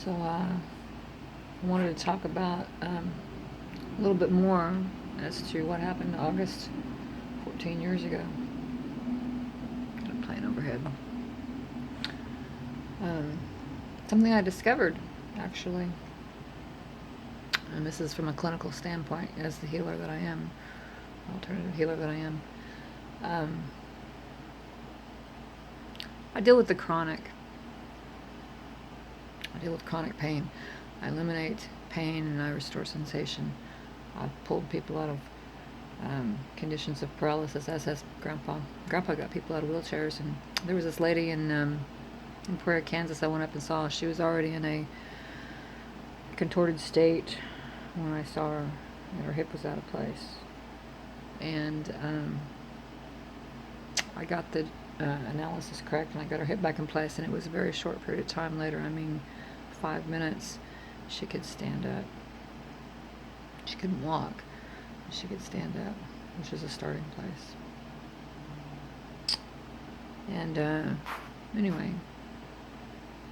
So I wanted to talk about a little bit more as to what happened August 14 years ago. Got a plane overhead. Um, Something I discovered, actually, and this is from a clinical standpoint as the healer that I am, alternative healer that I am. I deal with the chronic. I deal with chronic pain. I eliminate pain and I restore sensation. I've pulled people out of conditions of paralysis, as has Grandpa. Grandpa got people out of wheelchairs, and there was this lady in Prairie, Kansas. I went up and saw. She was already in a contorted state when I saw her, and her hip was out of place. And I got the analysis correct, and I got her hip back in place. And it was a very short period of time later. I mean, 5 minutes. She could stand up. She couldn't walk. She could stand up, which is a starting place. And anyway,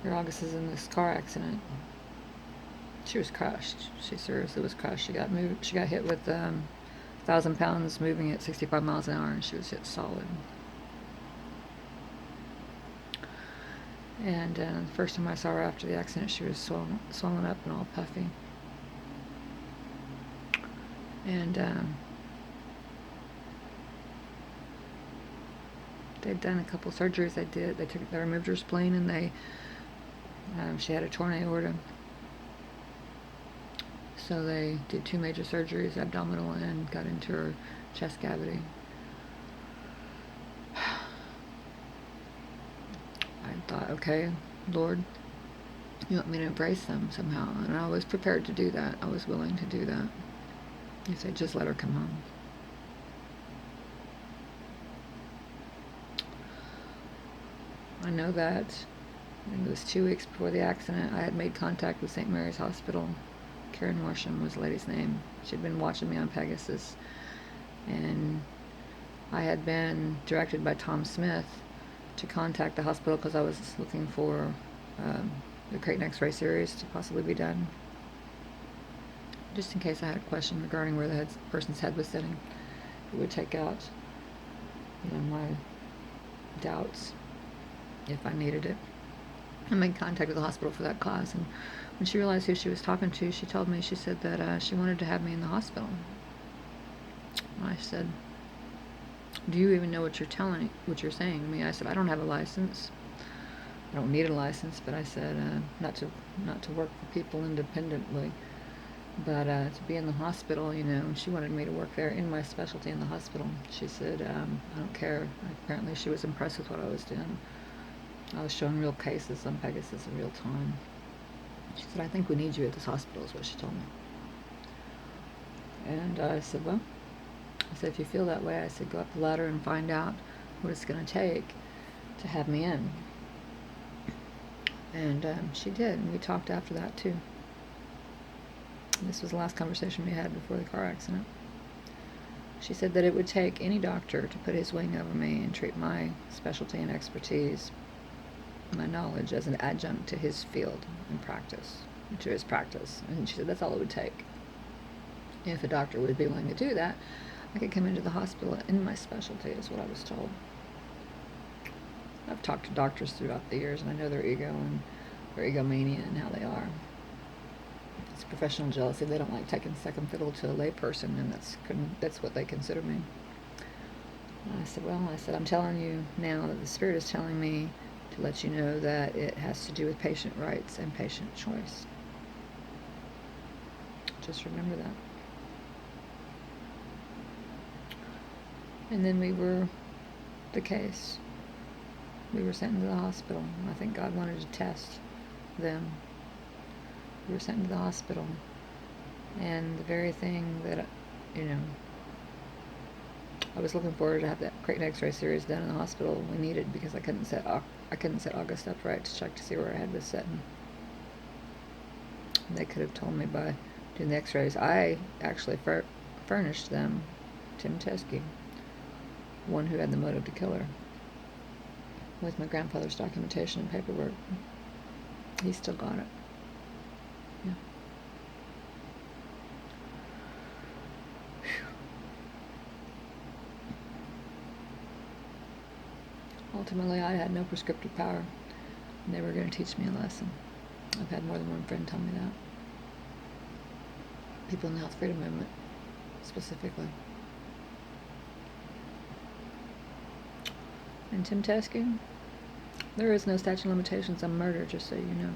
here August is in this car accident. She was crushed. She seriously was crushed. She got moved. She got hit with 1,000 pounds moving at 65 miles an hour, and she was hit solid. And the first time I saw her after the accident, she was swollen up and all puffy. And they'd done a couple surgeries. They removed her spleen, and she had a torn aorta. So they did 2 major surgeries, abdominal, and got into her chest cavity. I thought, okay, Lord, you want me to embrace them somehow? And I was prepared to do that. I was willing to do that. He said, just let her come home. I know that I think it was 2 weeks before the accident, I had made contact with St. Mary's Hospital. Karen Worsham was the lady's name. She'd been watching me on Pegasus. And I had been directed by Tom Smith to contact the hospital because I was looking for the Creighton X-ray series to possibly be done, just in case I had a question regarding where the person's head was sitting. It would take out, my doubts if I needed it. I made contact with the hospital for that cause, and when she realized who she was talking to, she told me, she said that she wanted to have me in the hospital. I said, do you even know what you're saying to me? I said, I don't have a license. I don't need a license, but I said, not to work for people independently, but to be in the hospital, and she wanted me to work there in my specialty in the hospital. She said, I don't care. Apparently she was impressed with what I was doing. I was showing real cases on Pegasus in real time. She said, I think we need you at this hospital, is what she told me. And I said, well, if you feel that way, I said, go up the ladder and find out what it's going to take to have me in. And she did, and we talked after that too. This was the last conversation we had before the car accident. She said that it would take any doctor to put his wing over me and treat my specialty and expertise, my knowledge, as an adjunct to his field and practice, to his practice. And she said that's all it would take. If a doctor would be willing to do that, I could come into the hospital in my specialty, is what I was told. I've talked to doctors throughout the years, and I know their ego and their egomania and how they are. It's professional jealousy. They don't like taking second fiddle to a layperson, and that's what they consider me. And I said, I'm telling you now that the Spirit is telling me to let you know that it has to do with patient rights and patient choice. Just remember that. And then we were the case. We were sent into the hospital. I think God wanted to test them. We were sent into the hospital. And the very thing that, I was looking forward to have that Creighton X-ray series done in the hospital we needed, because I couldn't set August upright to check to see where her head was sitting. And they could have told me by doing the X-rays. I actually furnished them Tim Teskey, one who had the motive to kill her, with my grandfather's documentation and paperwork. He still got it. Ultimately, I had no prescriptive power. And they were going to teach me a lesson. I've had more than one friend tell me that. People in the health freedom movement, specifically. And Tim Tesky, there is no statute of limitations on murder, just so you know.